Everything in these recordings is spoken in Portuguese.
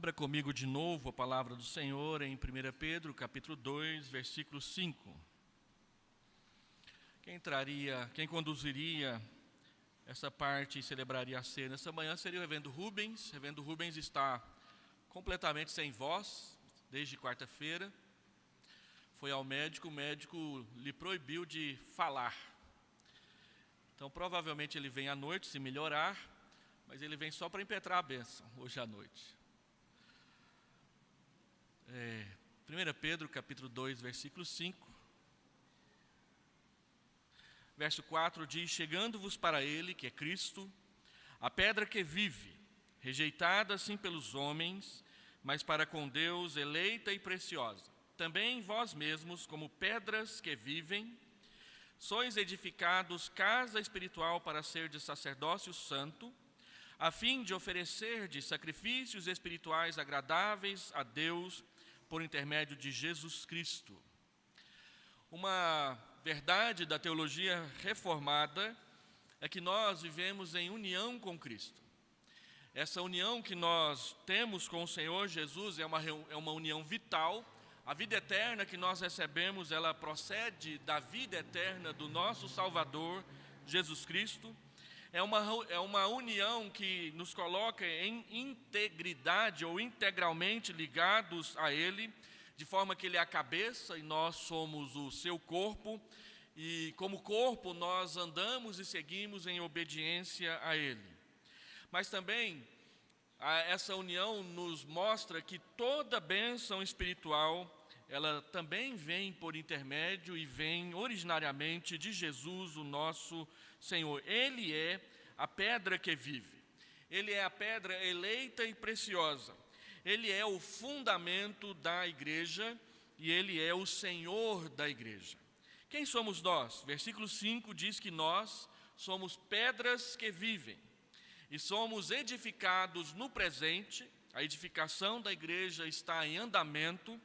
Abra comigo de novo a palavra do Senhor em 1 Pedro, capítulo 2, versículo 5. Quem conduziria essa parte e celebraria a ceia nessa manhã seria o reverendo Rubens. O reverendo Rubens está completamente sem voz desde quarta-feira. Foi ao médico, o médico lhe proibiu de falar. Então, provavelmente ele vem à noite se melhorar, mas ele vem só para impetrar a bênção hoje à noite. 1 Pedro, capítulo 2, versículo 5. Verso 4 diz: chegando-vos para ele, que é Cristo, a pedra que vive, rejeitada assim pelos homens, mas para com Deus eleita e preciosa. Também vós mesmos, como pedras que vivem, sois edificados casa espiritual para ser de sacerdócio santo, a fim de oferecer de sacrifícios espirituais agradáveis a Deus por intermédio de Jesus Cristo. Uma verdade da teologia reformada é que nós vivemos em união com Cristo. Essa união que nós temos com o Senhor Jesus é uma união vital. A vida eterna que nós recebemos, ela procede da vida eterna do nosso Salvador, Jesus Cristo. É uma união que nos coloca em integridade ou integralmente ligados a Ele, de forma que Ele é a cabeça e nós somos o seu corpo, e como corpo nós andamos e seguimos em obediência a Ele. Mas também essa união nos mostra que toda bênção espiritual, ela também vem por intermédio e vem originariamente de Jesus, o nosso Senhor. Ele é a pedra que vive. Ele é a pedra eleita e preciosa. Ele é o fundamento da igreja e Ele é o Senhor da igreja. Quem somos nós? Versículo 5 diz que nós somos pedras que vivem e somos edificados no presente. A edificação da igreja está em andamento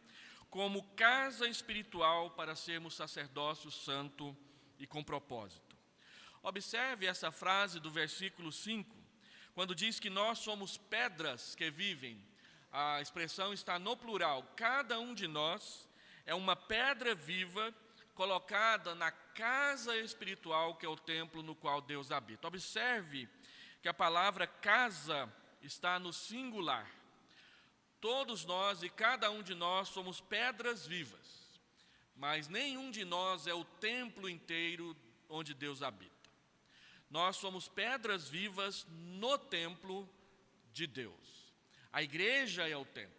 como casa espiritual para sermos sacerdócio santo e com propósito. Observe essa frase do versículo 5, quando diz que nós somos pedras que vivem. A expressão está no plural. Cada um de nós é uma pedra viva colocada na casa espiritual, que é o templo no qual Deus habita. Observe que a palavra casa está no singular. Todos nós e cada um de nós somos pedras vivas, mas nenhum de nós é o templo inteiro onde Deus habita. Nós somos pedras vivas no templo de Deus. A igreja é o templo.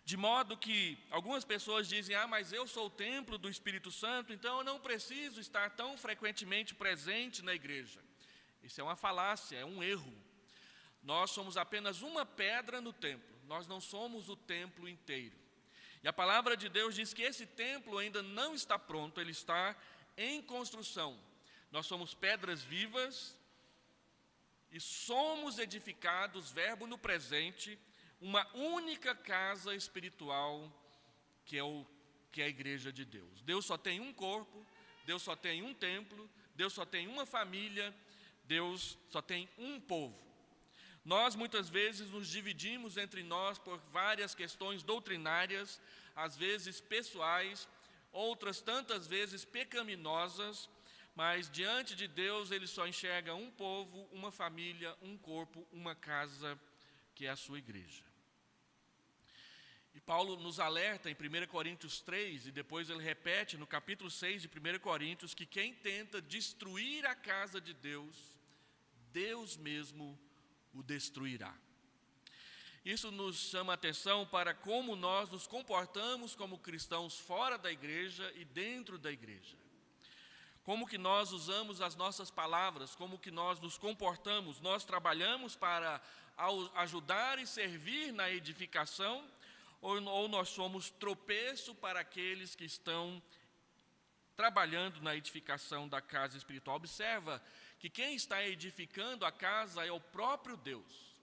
De modo que algumas pessoas dizem: mas eu sou o templo do Espírito Santo, então eu não preciso estar tão frequentemente presente na igreja. Isso é uma falácia, é um erro. Nós somos apenas uma pedra no templo, nós não somos o templo inteiro. E a palavra de Deus diz que esse templo ainda não está pronto, ele está em construção. Nós somos pedras vivas e somos edificados, verbo no presente, uma única casa espiritual que é a igreja de Deus. Deus só tem um corpo, Deus só tem um templo, Deus só tem uma família, Deus só tem um povo. Nós muitas vezes nos dividimos entre nós por várias questões doutrinárias, às vezes pessoais, outras tantas vezes pecaminosas, mas diante de Deus ele só enxerga um povo, uma família, um corpo, uma casa, que é a sua igreja. E Paulo nos alerta em 1 Coríntios 3, e depois ele repete no capítulo 6 de 1 Coríntios, que quem tenta destruir a casa de Deus, Deus mesmo o destruirá. Isso nos chama a atenção para como nós nos comportamos como cristãos fora da igreja e dentro da igreja. Como que nós usamos as nossas palavras, como que nós nos comportamos. Nós trabalhamos para ajudar e servir na edificação, ou nós somos tropeço para aqueles que estão trabalhando na edificação da casa espiritual. Observa que quem está edificando a casa é o próprio Deus.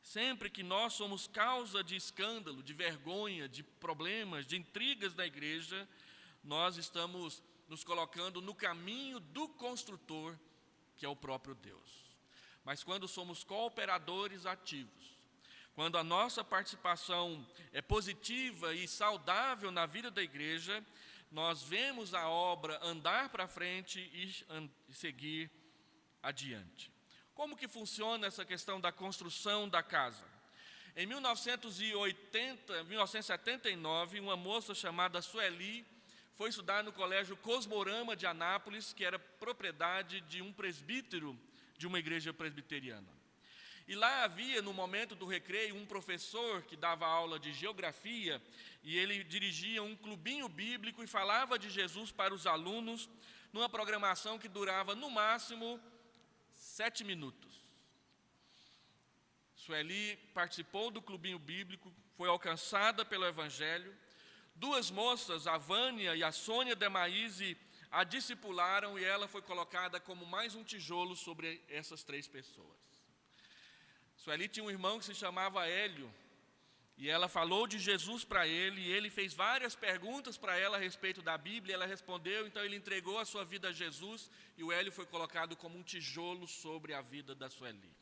Sempre que nós somos causa de escândalo, de vergonha, de problemas, de intrigas da igreja, nós estamos nos colocando no caminho do construtor, que é o próprio Deus. Mas quando somos cooperadores ativos, quando a nossa participação é positiva e saudável na vida da igreja, nós vemos a obra andar para frente e seguir adiante. Como que funciona essa questão da construção da casa? Em 1979, uma moça chamada Sueli foi estudar no Colégio Cosmorama de Anápolis, que era propriedade de um presbítero de uma igreja presbiteriana. E lá havia, no momento do recreio, um professor que dava aula de geografia, e ele dirigia um clubinho bíblico e falava de Jesus para os alunos, numa programação que durava, no máximo, 7 minutos. Sueli participou do clubinho bíblico, foi alcançada pelo Evangelho. Duas moças, a Vânia e a Sônia Demaíse, a discipularam e ela foi colocada como mais um tijolo sobre essas 3 pessoas. Sueli tinha um irmão que se chamava Hélio, e ela falou de Jesus para ele, e ele fez várias perguntas para ela a respeito da Bíblia, ela respondeu, então ele entregou a sua vida a Jesus, e o Hélio foi colocado como um tijolo sobre a vida da Sueli.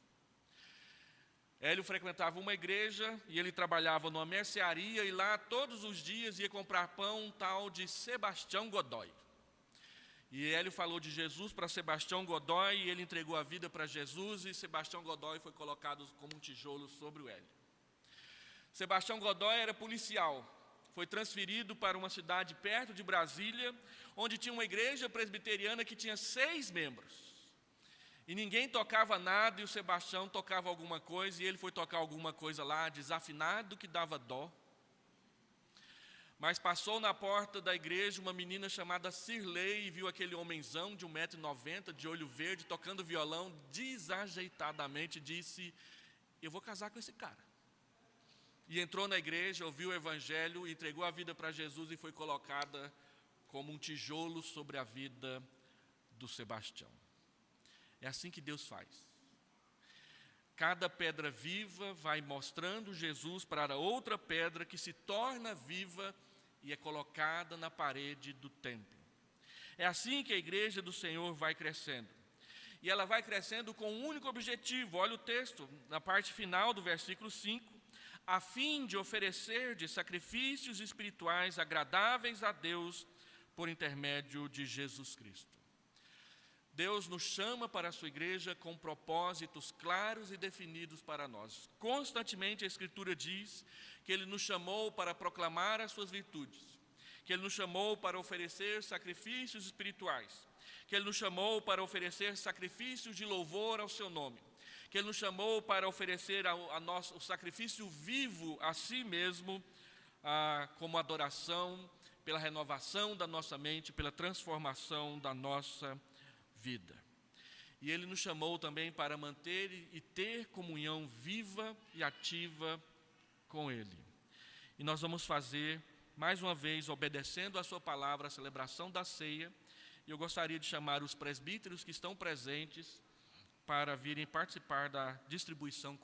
Hélio frequentava uma igreja, e ele trabalhava numa mercearia, e lá todos os dias ia comprar pão um tal de Sebastião Godoy. E Hélio falou de Jesus para Sebastião Godoy, e ele entregou a vida para Jesus, e Sebastião Godoy foi colocado como um tijolo sobre o Hélio. Sebastião Godoy era policial, foi transferido para uma cidade perto de Brasília, onde tinha uma igreja presbiteriana que tinha 6 membros. E ninguém tocava nada, e o Sebastião tocava alguma coisa, e ele foi tocar alguma coisa lá, desafinado, que dava dó. Mas passou na porta da igreja uma menina chamada Cirlei e viu aquele homenzão de 1,90 m, de olho verde, tocando violão, desajeitadamente disse: eu vou casar com esse cara. E entrou na igreja, ouviu o evangelho, entregou a vida para Jesus e foi colocada como um tijolo sobre a vida do Sebastião. É assim que Deus faz. Cada pedra viva vai mostrando Jesus para outra pedra que se torna viva e é colocada na parede do templo. É assim que a igreja do Senhor vai crescendo. E ela vai crescendo com um único objetivo. Olha o texto, na parte final do versículo 5. A fim de oferecer de sacrifícios espirituais agradáveis a Deus por intermédio de Jesus Cristo. Deus nos chama para a sua igreja com propósitos claros e definidos para nós. Constantemente a Escritura diz que Ele nos chamou para proclamar as suas virtudes, que Ele nos chamou para oferecer sacrifícios espirituais, que Ele nos chamou para oferecer sacrifícios de louvor ao seu nome, que Ele nos chamou para oferecer o sacrifício vivo a si mesmo, como adoração, pela renovação da nossa mente, pela transformação da nossa vida. E Ele nos chamou também para manter e ter comunhão viva e ativa com Ele. E nós vamos fazer, mais uma vez, obedecendo a sua palavra, a celebração da ceia. E eu gostaria de chamar os presbíteros que estão presentes para virem participar da distribuição